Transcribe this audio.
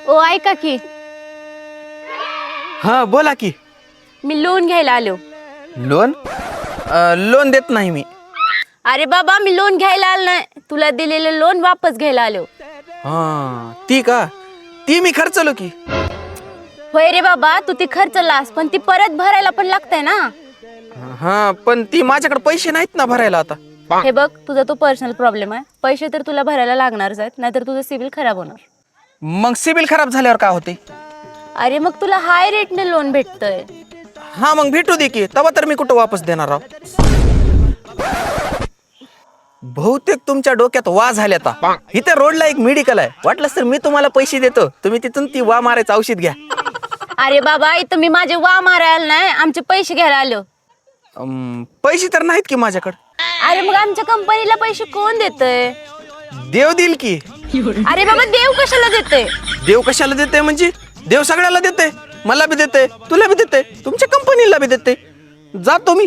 ओ ऐका की, हा बोला की. मी लोन घ्यायला आलो. लोन? लोन देत नाही मी. अरे बाबा, मी लोन घ्यायला आलो नाही, तुला दिलेलं लोन वापस घ्यायला आलो. हा ती का? ती मी खर्चलो की. होय रे बाबा, तू ती खर्चलास, पण ती परत भरायला पण लागतंय ना. हा पण ती माझ्याकडे पैसे नाहीत ना भरायला आता. हे बघ, तुझा तो पर्सनल प्रॉब्लेम आहे. पैसे तर तुला भरायला लागणारच आहेत, नाहीतर तुझं सिबिल खराब होणार. मग सिबिल खराब झाल्यावर काय होते? अरे मग तुला हाय रेटने लोन भेटतंय. हा मग भेटू दे की, तेव्हा तर मी कुठं वापस देणार आहो. बहुतेक तुमच्या डोक्यात वा झाल्यात. इथे रोडला एक मेडिकल आहे, वाटलंच तर मी तुम्हाला पैसे देतो, तुम्ही तिथून ती वा मारायचं औषध घ्या. अरे बाबा, इथं मी माझे वा मारायला नाही, आमचे पैसे घ्यायला आलो. पैसे तर नाहीत की माझ्याकडे. अरे मग आमच्या कंपनीला पैसे कोण देतंय? देव देईल की. अरे बाबा, देव कशाला देतंय? देव कशाला देते म्हणजे? देव सगळ्याला देते, मला बी देते, तुला बी देते, तुमच्या कंपनीला बी देते. जातो मी.